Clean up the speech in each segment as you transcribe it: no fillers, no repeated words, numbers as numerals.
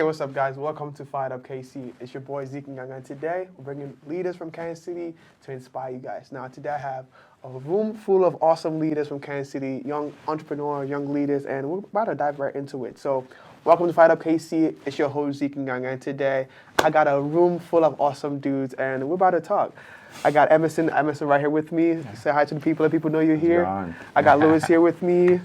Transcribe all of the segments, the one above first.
what's up, guys? Welcome to FiredUp KC. It's your boy Zeke and today we're bringing leaders from Kansas City to inspire you guys. Now, today I have a room full of awesome leaders from Kansas City, young entrepreneurs, young leaders, and we're about to dive right into it. So, welcome to FiredUp KC. It's your host Zeke and today I got a room full of awesome dudes, and we're about to talk. I got Emerson right here with me. Say hi to the people, let people know you're here. I got Lewis here with me.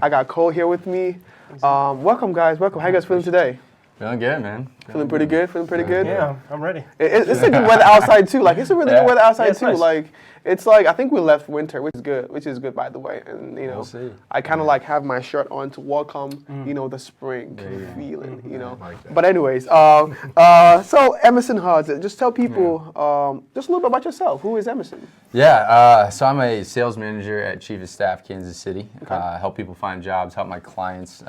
I got Cole here with me. Welcome, guys. Welcome. How you guys feeling today? Feeling good, man. Feeling pretty good? Feeling pretty good? Yeah, I'm ready. It's a good weather outside, too. Like, it's a really good weather outside, too. Nice. Like, it's like, I think we left winter, which is good, by the way. And, you know, We'll see. I kind of like have my shirt on to welcome, you know, the spring feeling, you know. Like that. But anyways, so Emerson HODES, just tell people just a little bit about yourself. Who is Emerson? Yeah, so I'm a sales manager at Chief of Staff Kansas City. Help people find jobs, help my clients,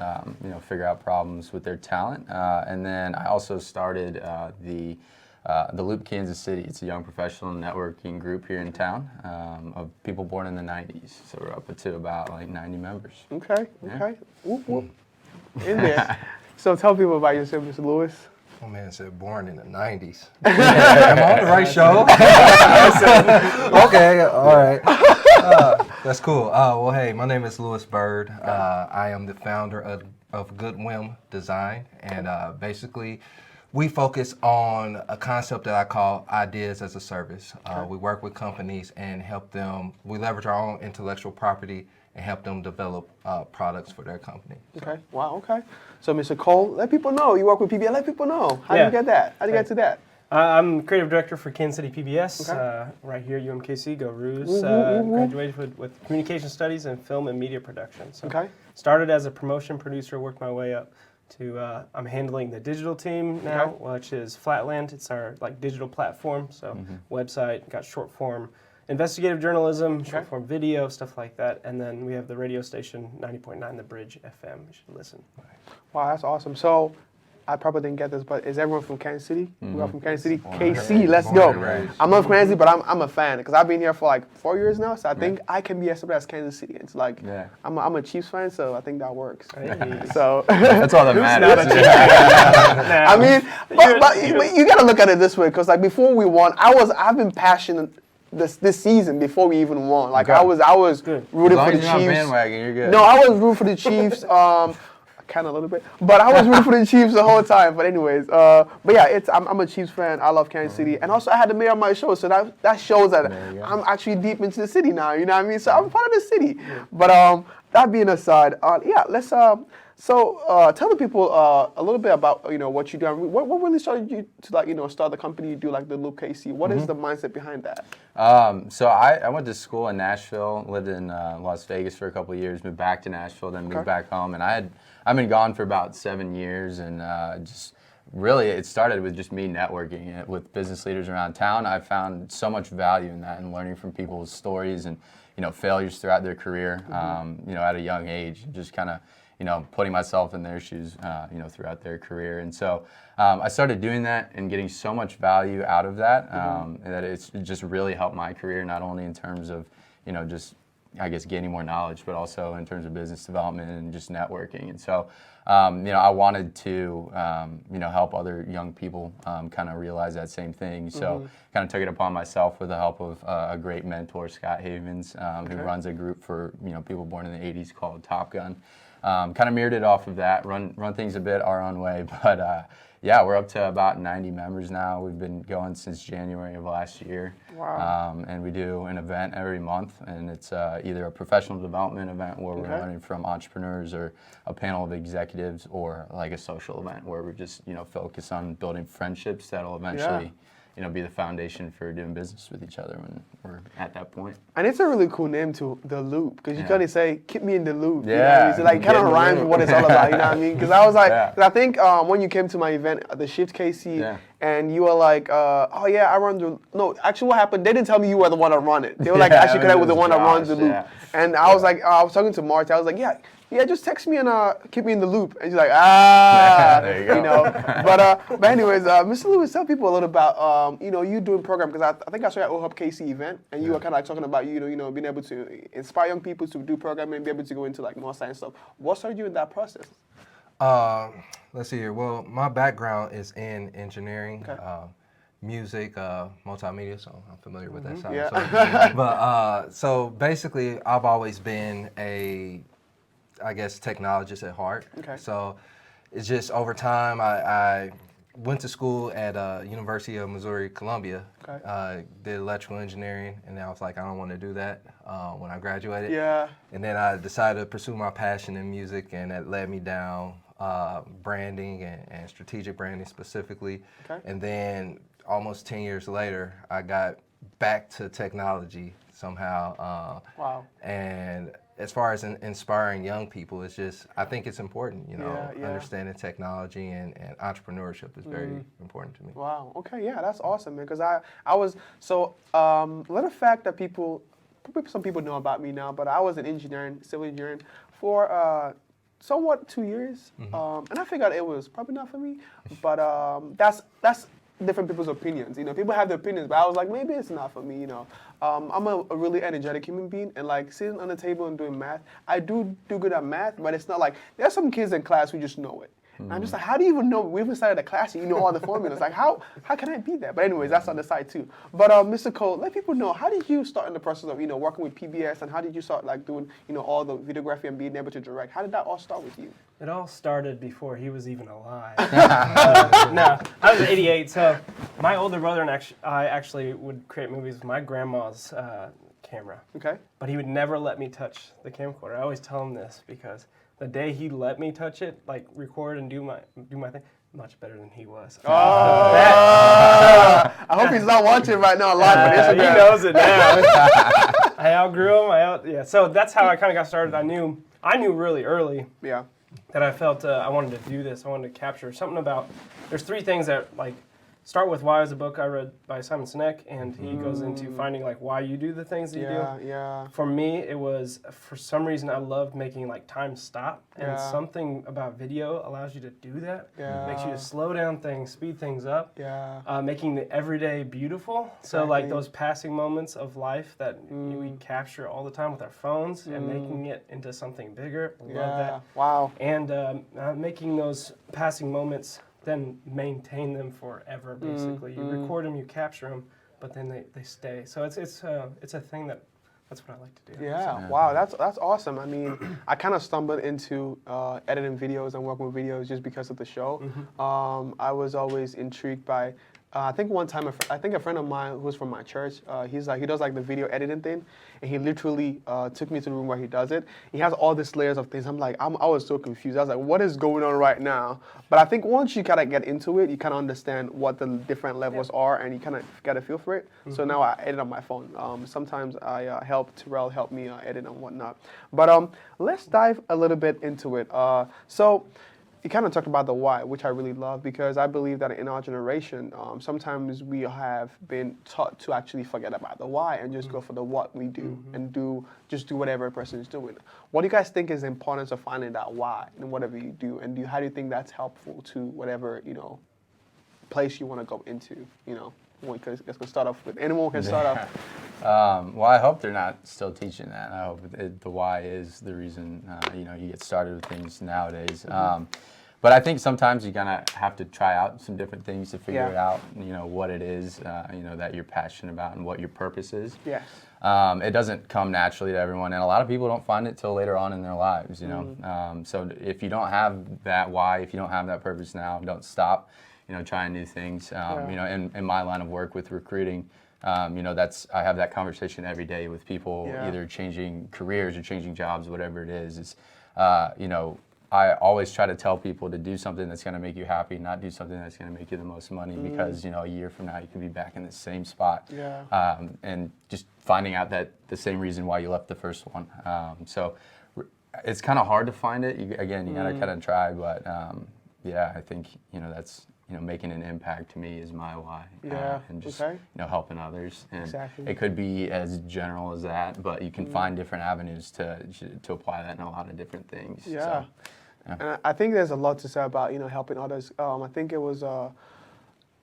you know, figure out problems with their talent. And then I also started the Loop Kansas City. It's a young professional networking group here in town of people born in the 90s. So we're up to about like 90 members. Okay. Whoop, whoop. In there. So tell people about yourself, Mr. Lewis. Oh man, said born in the 90s. Am I on the right show? Okay, all right. That's cool. Well, hey, my name is Lewis Bird. I am the founder of Good Whim Design, and basically, we focus on a concept that I call ideas as a service. We work with companies and help them. We leverage our own intellectual property and help them develop products for their company. Okay. Wow. Okay. So, Mr. Cole, let people know you work with PBS. Let people know. How do you get that? How do you get to that? I'm creative director for Kansas City PBS, right here, UMKC, go Roos. Graduated with communication studies and film and media production. So started as a promotion producer, worked my way up to I'm handling the digital team now, which is Flatland. It's our digital platform. So website, got short form investigative journalism, short form video, stuff like that. And then we have the radio station 90.9 The Bridge FM. You should listen. Wow, that's awesome. So I probably didn't get this, but is everyone from Kansas City? We are from Kansas City. KC, let's go. I'm not from Kansas City, but I'm a fan because I've been here for like 4 years now. So I think I can be accepted as Kansas City. It's like I'm a Chiefs fan, so I think that works. So that's all that matters. I mean, but you got to look at it this way because like before we won, I've been passionate this season before we even won. Like I was rooting for the Chiefs. Bandwagon, you're good. No, I was rooting for the Chiefs. Kind of a little bit, but I was rooting for the Chiefs the whole time. But anyways, but yeah, I'm a Chiefs fan. I love Kansas City, and also I had the mayor on my show, so that shows that I'm actually deep into the city now. You know what I mean? So I'm part of the city. But that being aside, let's tell the people a little bit about what you do. I mean, what really started you to start the company you do, like the Loop KC? What is the mindset behind that? So I went to school in Nashville, lived in Las Vegas for a couple of years, moved back to Nashville, then moved back home, and I've been gone for about 7 years, and just really it started with just me networking with business leaders around town. I found so much value in that and learning from people's stories and failures throughout their career, at a young age, just kind of putting myself in their shoes, throughout their career. And so I started doing that and getting so much value out of that, that it's just really helped my career, not only in terms of, just, I guess, gaining more knowledge, but also in terms of business development and just networking. And so, I wanted to, help other young people kind of realize that same thing. So kind of took it upon myself with the help of a great mentor, Scott Havens, who runs a group for, people born in the 80s called Top Gun. Kind of mirrored it off of that, run things a bit our own way, but we're up to about 90 members now. We've been going since January of last year. Wow. And we do an event every month, and it's either a professional development event where we're learning from entrepreneurs or a panel of executives, or like a social event where we just, focus on building friendships that'll eventually be the foundation for doing business with each other when we're at that point. And it's a really cool name to the loop, because you kind of say, keep me in the loop. Yeah. You know what I mean? So like kind of rhymes with what it's all about, you know what I mean? Because I was like, I think when you came to my event, the Shift KC, and you were like, oh yeah, I run the, no, actually what happened, they didn't tell me you were the one that run it. They were like, actually connect with the one that runs the loop. And I was like, I was talking to Marta, I was like, yeah, just text me and keep me in the loop. And she's like, there you go. But anyways, Mr. Lewis, tell people a little about, you doing program, because I think I saw you at OHUB KC event, and you were kind of like talking about, being able to inspire young people to do programming and be able to go into like more science stuff. What started you in that process? Let's see here. Well, my background is in engineering, music, multimedia, so I'm familiar with that side. Yeah. So, but so basically, I've always been I guess, technologist at heart. Okay. So it's just over time, I went to school at University of Missouri, Columbia. Okay. Did electrical engineering, and then I was like, I don't want to do that when I graduated. Yeah. And then I decided to pursue my passion in music, and that led me down branding and strategic branding specifically. Okay. And then almost 10 years later, I got back to technology somehow. Wow. And as far as inspiring young people, it's just, I think it's important, Yeah. understanding technology and entrepreneurship is very important to me. Wow. Okay. Yeah, that's awesome, man. Because I was so little fact that some people know about me now, but I was in engineering, civil engineering for somewhat 2 years, and I figured it was probably not for me. But that's different people's opinions. People have their opinions, but I was like, maybe it's not for me. I'm a really energetic human being, and like sitting on the table and doing math, I do good at math, but it's not like there's some kids in class who just know it. And I'm just like, how do you even know? We even started a class and you know all the formulas. Like, how can I be that? But anyways, that's on the side too. But Mr. Cole, let people know, how did you start in the process of working with PBS, and how did you start like doing all the videography and being able to direct? How did that all start with you? It all started before he was even alive. No, I was 88, so my older brother and I actually would create movies with my grandma's camera. Okay. But he would never let me touch the camcorder. I always tell him this because the day he let me touch it, like record and do my thing, much better than he was. I hope he's not watching right now live on Instagram. He knows it now. I outgrew him. So that's how I kind of got started. I knew really early. Yeah. That I felt I wanted to do this. I wanted to capture something about. There's 3 things that like start with Why is a book I read by Simon Sinek, and he goes into finding like why you do the things that you do. Yeah. For me, it was for some reason I loved making like time stop, and something about video allows you to do that. Yeah. Makes you to slow down things, speed things up. Yeah. Making the everyday beautiful. So like those passing moments of life that we capture all the time with our phones, and making it into something bigger. I love that. Wow. And making those passing moments, then maintain them forever. Basically, you record them, you capture them, but then they stay. So it's a thing that's what I like to do. Yeah. Wow. That's awesome. I mean, I kind of stumbled into editing videos and working with videos just because of the show. I was always intrigued by. I think one time, I think a friend of mine who was from my church, he does like the video editing thing, and he literally took me to the room where he does it. He has all these layers of things. I was so confused. I was like, what is going on right now? But I think once you kind of get into it, you kind of understand what the different levels are, and you kind of get a feel for it. So now I edit on my phone. Sometimes I Terrell help me edit and whatnot. But let's dive a little bit into it. So you kind of talked about the why, which I really love, because I believe that in our generation, sometimes we have been taught to actually forget about the why and just go for the what we do and do whatever a person is doing. What do you guys think is the importance of finding that why in whatever you do, and how do you think that's helpful to whatever place you want to go into? Because let's start off with anyone can start off. Well, I hope they're not still teaching that. I hope the why is the reason you get started with things nowadays. But I think sometimes you're gonna have to try out some different things to figure out what it is that you're passionate about and what your purpose is. Yes. It doesn't come naturally to everyone, and a lot of people don't find it till later on in their lives. So if you don't have that why, if you don't have that purpose now, don't stop. Trying new things. In my line of work with recruiting, I have that conversation every day with people, either changing careers or changing jobs, whatever it is. I always try to tell people to do something that's going to make you happy, not do something that's going to make you the most money, because a year from now you could be back in the same spot. And just finding out that the same reason why you left the first one. So it's kind of hard to find it. You got to kind of try, but I think that's. Making an impact to me is my why, and just helping others. And it could be as general as that, but you can find different avenues to apply that in a lot of different things. Yeah. So, and I think there's a lot to say about helping others. I think it was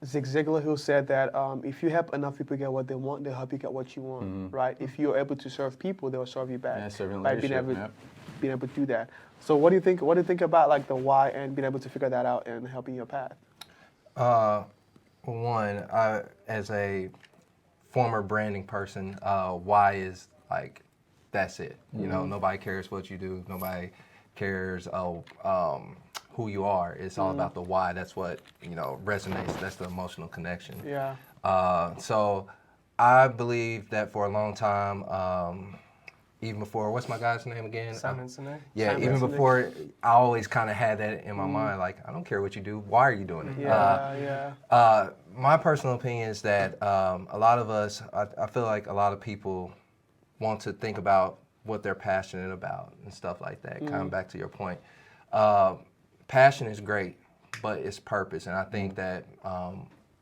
Zig Ziglar, who said that if you help enough people get what they want, they'll help you get what you want, right? If you're able to serve people, they'll serve you back. Yeah, serving right? leadership. Being able to do that. So what do you think? What do you think about like the why and being able to figure that out and helping your path? One, as a former branding person, why is like that's it. You know, nobody cares what you do. Nobody cares who you are. It's all about the why. That's what resonates. That's the emotional connection. Yeah. So I believe that for a long time, even before, what's my guy's name again? Simon Sinek? Yeah, Simon even Sinek. before, I always kind of had that in my mind, like, I don't care what you do, why are you doing it? Yeah, My personal opinion is that a lot of us, I feel like a lot of people want to think about what they're passionate about and stuff like that, kind of back to your point. Passion is great, but it's purpose, and I think that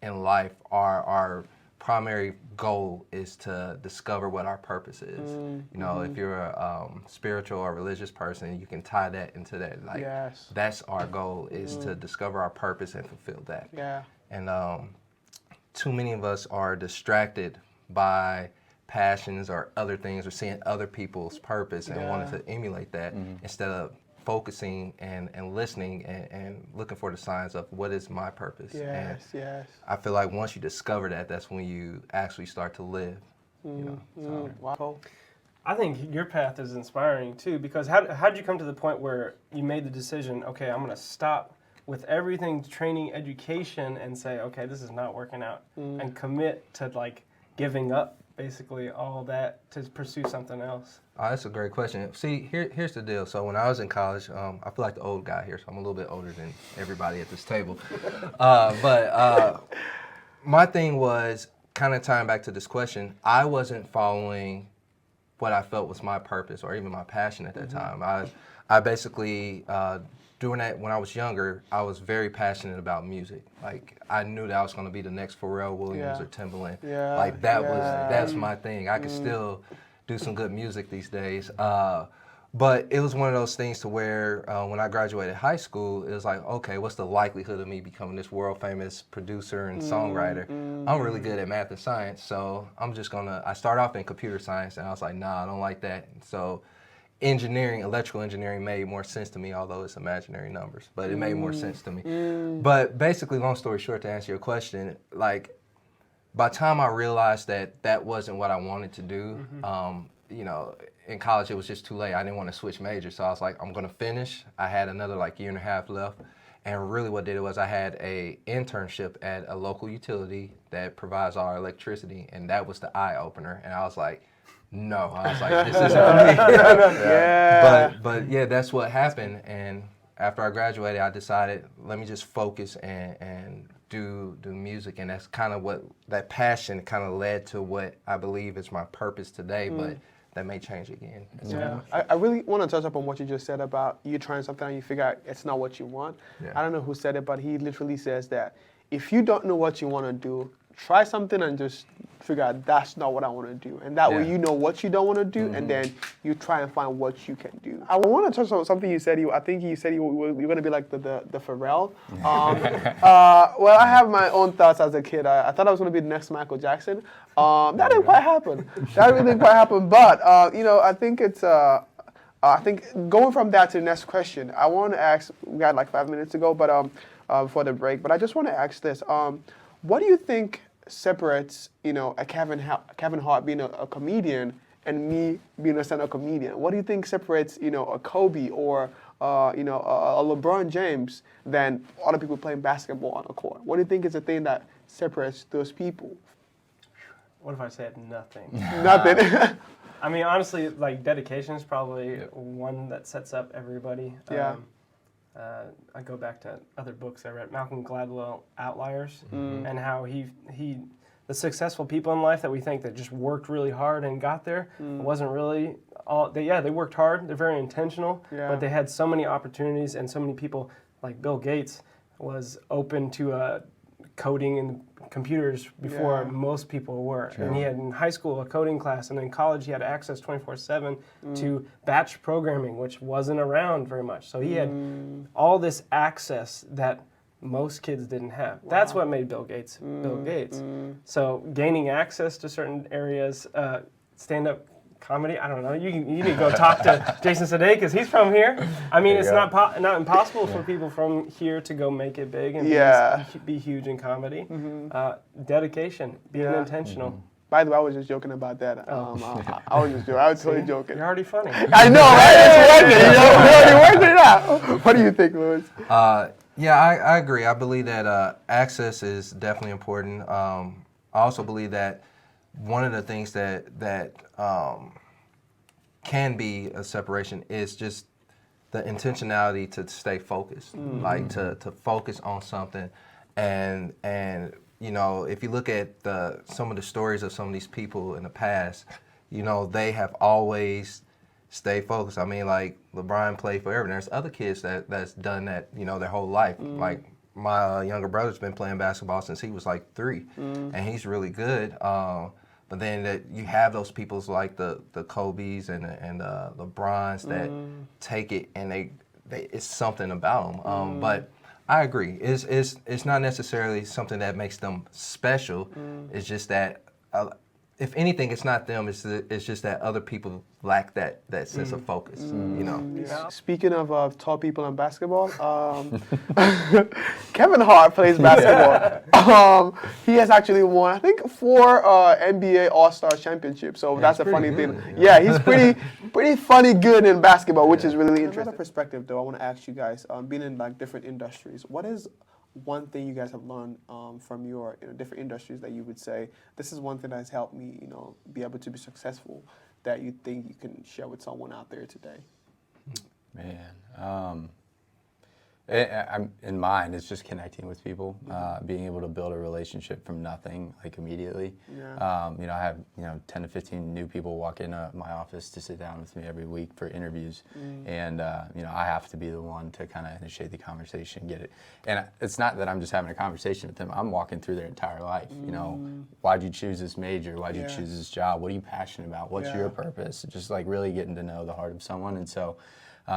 in life, our primary goal is to discover what our purpose is. You know, if you're a spiritual or religious person, you can tie that into that. Like, that's our goal, is to discover our purpose and fulfill that. Yeah. And too many of us are distracted by passions or other things, or seeing other people's purpose and wanting to emulate that instead of focusing and listening and looking for the signs of what is my purpose. Yes, yes. I feel like once you discover that, that's when you actually start to live. Wow. I think your path is inspiring too, because how did you come to the point where you made the decision, okay, I'm going to stop with everything, training, education, and say, okay, this is not working out, and commit to like giving up basically all that to pursue something else? Oh, that's a great question. See, here's the deal. So when I was in college, I feel like the old guy here, so I'm a little bit older than everybody at this table. But my thing was, kind of tying back to this question, I wasn't following what I felt was my purpose or even my passion at that time. I basically, doing that when I was younger, I was very passionate about music. Like, I knew that I was going to be the next Pharrell Williams or Timbaland. Like, that's my thing. I could still do some good music these days. But it was one of those things to where when I graduated high school, it was like, okay, what's the likelihood of me becoming this world famous producer and songwriter? I'm really good at math and science, so I'm just gonna, I started off in computer science, and I was like, nah, I don't like that. So engineering, electrical engineering made more sense to me, although it's imaginary numbers, but it made more sense to me. But basically, long story short, to answer your question, like, by the time I realized that that wasn't what I wanted to do, you know, in college it was just too late. I didn't want to switch majors, so I was like, I'm gonna finish. I had another like year and a half left, and really what did it was I had a internship at a local utility that provides our electricity, and that was the eye opener. And I was like, no, I was like, this isn't for me. But yeah, that's what happened. And after I graduated, I decided, let me just focus and do music, and that's kind of what that passion kind of led to what I believe is my purpose today. But that may change again. I really want to touch up on what you just said about you trying something and you figure out it's not what you want. I don't know who said it, but he literally says that if you don't know what you want to do, try something and just figure out that's not what I want to do. And that way you know what you don't want to do, and then you try and find what you can do. I want to touch on something you said. I think you said you were going to be like the Pharrell. Well, I have my own thoughts as a kid. I thought I was going to be the next Michael Jackson. That didn't quite happen. That really didn't quite happen. But, you know, I think it's... I think going from that to the next question, I want to ask, we got like 5 minutes to go, but before the break, but I just want to ask this. What do you think separates, you know, a Kevin Hart being a comedian and me being a stand-up comedian? What do you think separates, you know, a Kobe or, you know, a LeBron James than other people playing basketball on the court? What do you think is the thing that separates those people? What if I said nothing? Nothing. I mean, honestly, like, dedication is probably one that sets up everybody. I go back to other books I read, Malcolm Gladwell, Outliers, and how the successful people in life that we think that just worked really hard and got there, wasn't really all, they worked hard, they're very intentional, but they had so many opportunities, and so many people, like Bill Gates, was open to coding and computers before most people were. And he had in high school a coding class, and in college he had access 24/7 to batch programming, which wasn't around very much. So he had all this access that most kids didn't have. Wow. That's what made Bill Gates Bill Gates. So gaining access to certain areas, stand-up comedy, I don't know. You need to go talk to Jason Sudeikis because he's from here. I mean, it's not impossible for people from here to go make it big and be huge in comedy. Dedication, being intentional. By the way, I was just joking about that. I was just joking. I was totally joking. You're already funny. I know, right? It's working. We already worked it out. What do you think, Louis? Yeah, I agree. I believe that access is definitely important. I also believe that one of the things that can be a separation is just the intentionality to stay focused, like to focus on something, and you know, if you look at some of the stories of some of these people in the past, you know, they have always stayed focused. I mean, like LeBron played forever. And there's other kids that's done that, you know, their whole life. Like my younger brother's been playing basketball since he was like 3, and he's really good. But then you have those peoples like the Kobes and the LeBrons that take it and it's something about them. But I agree. It's not necessarily something that makes them special. It's just that, if anything, it's not them. It's just that other people lack that sense of focus. You know. Speaking of tall people in basketball, Kevin Hart plays basketball. He has actually won, I think, 4 NBA All-Star championships. So that's a funny thing. Yeah, he's pretty funny good in basketball, which is really interesting. Another perspective, though, I want to ask you guys, being in like different industries, what is one thing you guys have learned from your different industries that you would say, this is one thing that has helped me, be able to be successful, that you think you can share with someone out there today? Man, in mine, it's just connecting with people, being able to build a relationship from nothing, like immediately. I have 10 to 15 new people walk into my office to sit down with me every week for interviews, and I have to be the one to kind of initiate the conversation, get it. And it's not that I'm just having a conversation with them; I'm walking through their entire life. Why'd you choose this major? Why'd you choose this job? What are you passionate about? What's your purpose? Just like really getting to know the heart of someone, and so.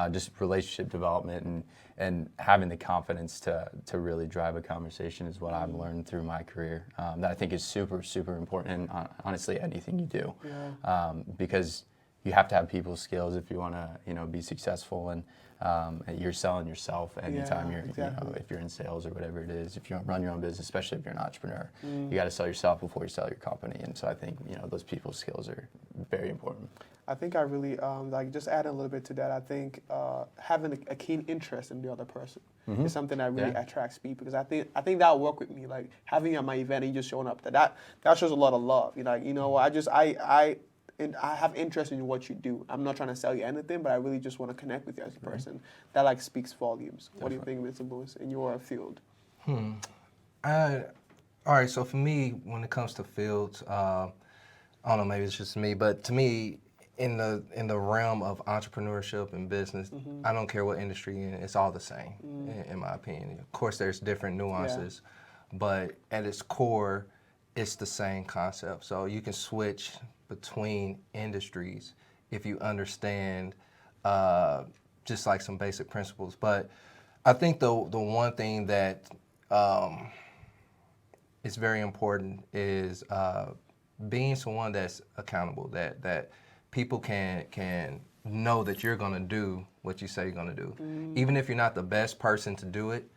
Just relationship development and having the confidence to really drive a conversation is what I've learned through my career. That I think is super, super important in honestly anything you do. Because you have to have people skills if you want to be successful, and you're selling yourself anytime if you're in sales or whatever it is. If you run your own business, especially if you're an entrepreneur, you got to sell yourself before you sell your company. And so I think those people skills are very important. I think I really, just adding a little bit to that, I think having a keen interest in the other person is something that really attracts people, because I think that'll work with me. Like having you at my event and you just showing up, that shows a lot of love. I have interest in what you do. I'm not trying to sell you anything, but I really just want to connect with you as a person. That speaks volumes. Definitely. What do you think, Mr. Lewis, in your field? All right, so for me, when it comes to fields, I don't know, maybe it's just me, but to me, in the realm of entrepreneurship and business, I don't care what industry you're in, it's all the same, in my opinion. Of course, there's different nuances, but at its core, it's the same concept. So you can switch between industries if you understand just like some basic principles. But I think the one thing that is very important is being someone that's accountable, that people can know that you're going to do what you say you're going to do. Even if you're not the best person to do it,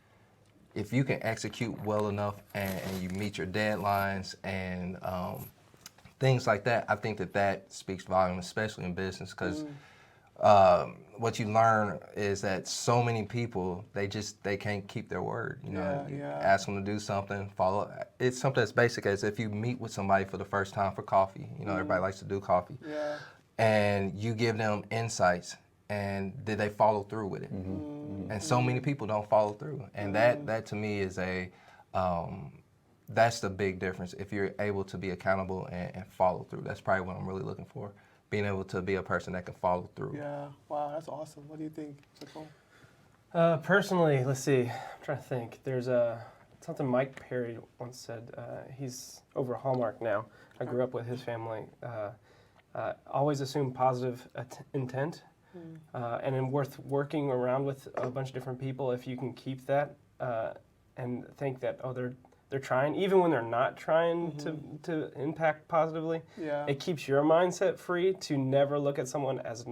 if you can execute well enough and you meet your deadlines and things like that, I think that speaks volumes, especially in business, because what you learn is that so many people, they can't keep their word. You ask them to do something, follow. It's something as basic as if you meet with somebody for the first time for coffee. Everybody likes to do coffee. And you give them insights, and did they follow through with it? And so many people don't follow through, and that to me is that's the big difference. If you're able to be accountable and follow through, that's probably what I'm really looking for. Being able to be a person that can follow through. Yeah, wow, that's awesome. What do you think, Nicole? Personally, let's see. I'm trying to think. There's something Mike Perry once said. He's over at Hallmark now. I grew up with his family. Always assume positive intent, and then worth working around with a bunch of different people. If you can keep that, and think that they're trying, even when they're not trying to impact positively. Yeah. It keeps your mindset free to never look at someone as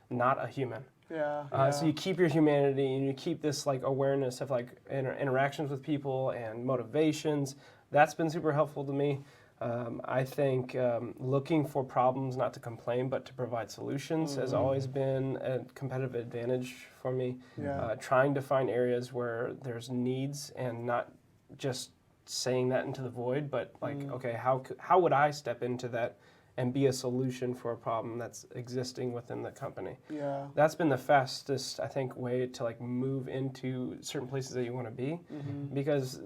not a human. Yeah. So you keep your humanity and you keep this like awareness of like interactions with people and motivations. That's been super helpful to me. I think looking for problems, not to complain, but to provide solutions has always been a competitive advantage for me. Yeah. Trying to find areas where there's needs and not just saying that into the void, but like, okay, how would I step into that and be a solution for a problem that's existing within the company? Yeah. That's been the fastest, I think, way to like move into certain places that you want to be, because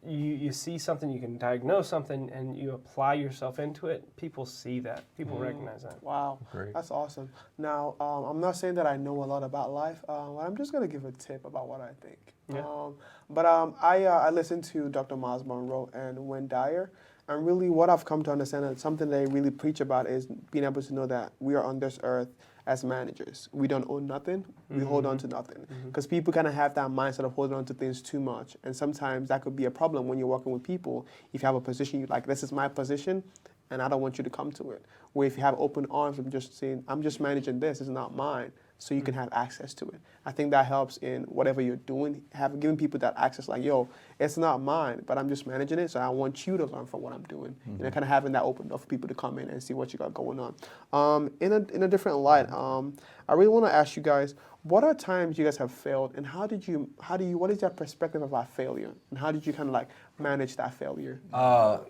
you see something, you can diagnose something, and you apply yourself into it. People see that. People recognize that. Wow. Great. That's awesome. Now, I'm not saying that I know a lot about life. I'm just going to give a tip about what I think. Yeah. I listened to Dr. Miles Monroe and Wayne Dyer, and really what I've come to understand and something they really preach about is being able to know that we are on this earth as managers. We don't own nothing. We hold on to nothing. Because people kind of have that mindset of holding on to things too much. And sometimes that could be a problem when you're working with people. If you have a position, you're like, this is my position, and I don't want you to come to it. Where if you have open arms of just saying, I'm just managing this, it's not mine, so you can have access to it. I think that helps in whatever you're doing, giving people that access, like, yo, it's not mine, but I'm just managing it, so I want you to learn from what I'm doing. You know, kind of having that open door for people to come in and see what you got going on. In a different light, I really want to ask you guys, what are times you guys have failed, and what is your perspective about failure, and how did you kind of like manage that failure?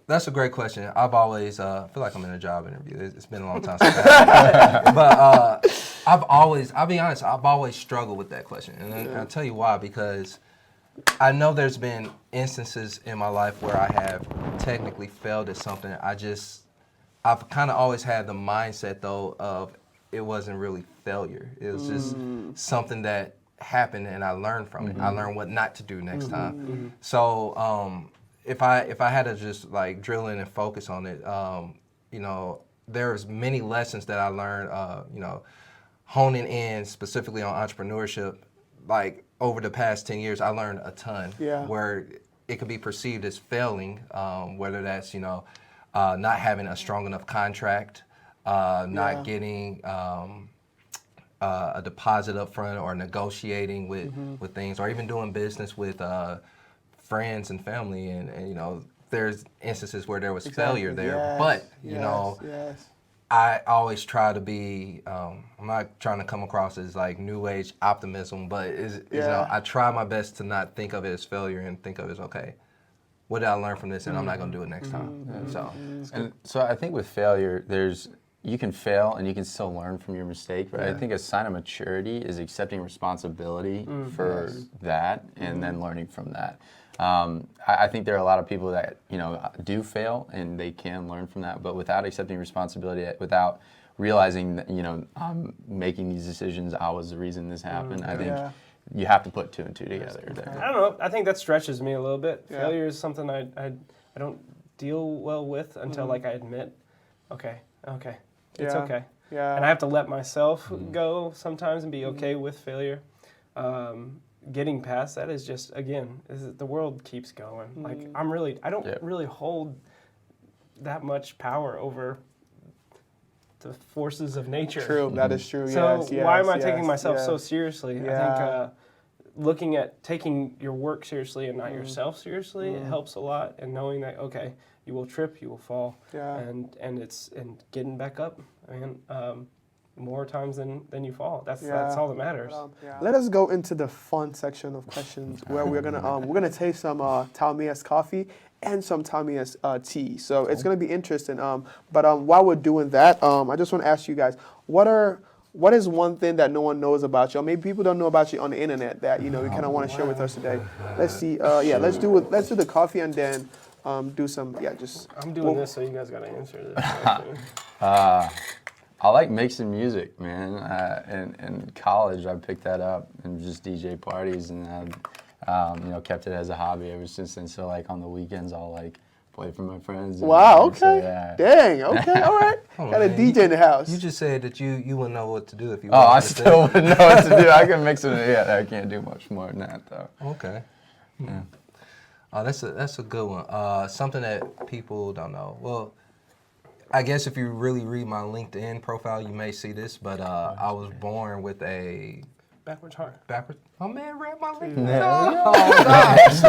That's a great question. I've always feel like I'm in a job interview. It's been a long time since but I'll be honest, I've always struggled with that question, and I'll tell you why. Because I know there's been instances in my life where I have technically failed at something. I've kind of always had the mindset though of it wasn't really failure. It was just something that happened and I learned from it. I learned what not to do next time. So if I had to just like drill in and focus on it, you know, there's many lessons that I learned, you know, honing in specifically on entrepreneurship. Like over the past 10 years, I learned a ton where it could be perceived as failing, whether that's, you know, not having a strong enough contract, not getting a deposit up front, or negotiating with things, or even doing business with friends and family. And you know, there's instances where there was failure there. But, you know, I always try to be, I'm not trying to come across as like new age optimism, but you know, I try my best to not think of it as failure and think of it as, okay, what did I learn from this, and I'm not going to do it next time. So I think with failure, you can fail and you can still learn from your mistake, but I think a sign of maturity is accepting responsibility for that and then learning from that. I think there are a lot of people that, you know, do fail and they can learn from that, but without accepting responsibility, without realizing that, you know, I'm making these decisions, I was the reason this happened. I think you have to put two and two together there. I don't know. I think that stretches me a little bit. Failure is something I don't deal well with until like I admit, okay, it's okay. And I have to let myself go sometimes and be okay with failure. Getting past that is just, again, the world keeps going. Like I don't really hold that much power over the forces of nature. True, that is true. So why am I taking myself so seriously? I think looking at taking your work seriously and not yourself seriously, it helps a lot. And knowing that, okay, you will trip, you will fall, and getting back up. I mean, more times than you fall. That's all that matters. Let us go into the fun section of questions where we're gonna taste some Talmias coffee and some Talmias tea. So it's gonna be interesting. But while we're doing that, I just want to ask you guys, what is one thing that no one knows about you, or maybe people don't know about you on the internet that, you know, you kind of want to share with us today? Let's see. Let's do the coffee and then do some. I'm doing this, so you guys gotta answer this question. I like mixing music, man. In college, I picked that up and just DJ parties, and you know, kept it as a hobby ever since then. So like on the weekends, I'll like play for my friends. Wow. Okay. So, Dang. Okay. All right. Got a DJ in the house. You just said that you wouldn't know what to do if you. Oh, I still wouldn't know what to do. I can mix it. Yeah, I can't do much more than that though. Okay. Yeah. Oh, that's a good one. Something that people don't know. Well, I guess if you really read my LinkedIn profile, you may see this, but I was born with a Backwards heart. Oh man, read my LinkedIn. Oh gosh.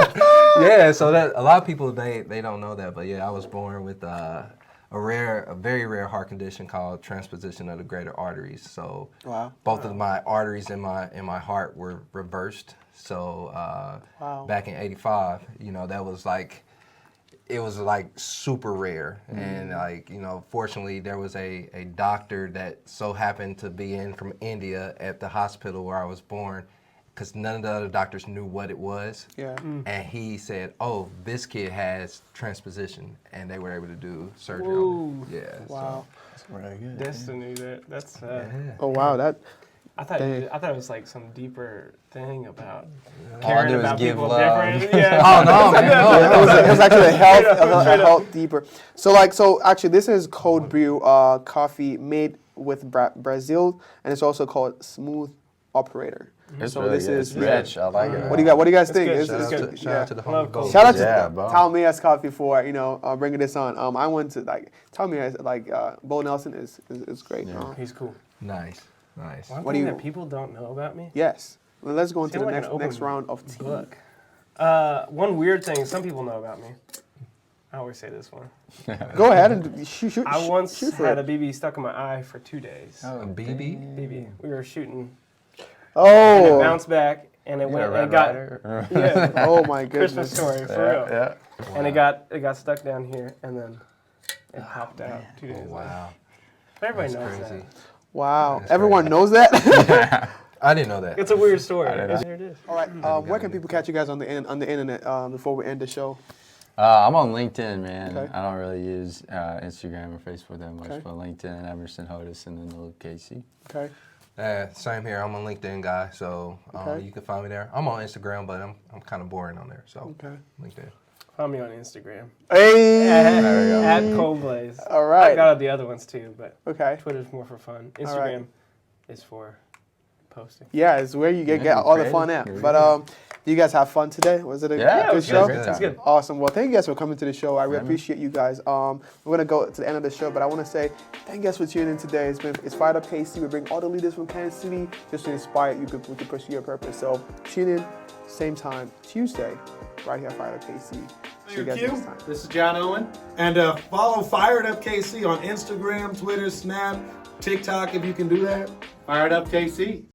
Yeah, so that a lot of people they don't know that, but yeah, I was born with a very rare heart condition called transposition of the greater arteries. So both of my arteries in my heart were reversed. So back in '85, that was like, it was like super rare. And like, fortunately there was a doctor that so happened to be in from India at the hospital where I was born, because none of the other doctors knew what it was. Yeah. And he said, "Oh, this kid has transposition," and they were able to do surgery on it. Yeah. Wow. That's really good. Destiny. That's. Oh wow, that. I thought it was like some deeper thing about All I caring do is about give people love. different. Yeah. Oh no, man, no. It was actually a health deeper. So actually, this is cold brew coffee made with Brazil, and it's also called Smooth Operator. It's So really this good. is It's rich. I like it. What do you guys think? good. It's Shout good. Shout out to the Love home cold. Shout out to Yeah, bro. Talmias Coffee for bringing this on. I want to Talmias Bo Nelson is great. He's cool. Nice. One What do thing you- that people don't know about me. Yes. Well, let's go into Seem the like an next open round of tea. Book. One weird thing some people know about me. I always say this one. Go ahead and shoot. I once shoot for had a it. BB stuck in my eye for 2 days. Oh, BB? BB. We were shooting, and it Oh. bounced back, and it You got a went Red and got Rider? yeah. Oh my goodness. Christmas story for Yeah, real. yeah. And it got stuck down here, and then it popped out 2 days later. Wow. But everybody That's knows crazy. Wow. That's Everyone crazy. knows that. I didn't know that. that. It's a weird story. I didn't know. There it is. All right. Where can people catch you guys on the internet before we end the show? I'm on LinkedIn, man. Okay. I don't really use Instagram or Facebook that much, Okay. but LinkedIn, Emerson, HODES, and then the little KC. Okay. Same here. I'm a LinkedIn guy, so Okay. you can find me there. I'm on Instagram, but I'm kind of boring on there, so Okay. LinkedIn. Find me on Instagram. Hey. There we go. At BLAISE. All right. I got the other ones too, but Okay. Twitter's more for fun. All Instagram right. is for posting. Yeah, it's where you get Yeah, all the crazy. fun at. Crazy. But you guys have fun today? Was it a Yeah, it good was show? good. It's good. Awesome. Well, thank you guys for coming to the show. I really man. appreciate you guys. We're gonna go to the end of the show, but I want to say thank you guys for tuning in today. It's Fired Up KC. We bring all the leaders from Kansas City just to inspire you to pursue your purpose. So tune in, same time Tuesday, right here at Fired Up KC. See you guys next time. This is John Owen. And follow Fired Up KC on Instagram, Twitter, Snap, TikTok if you can do that. Fired Up KC.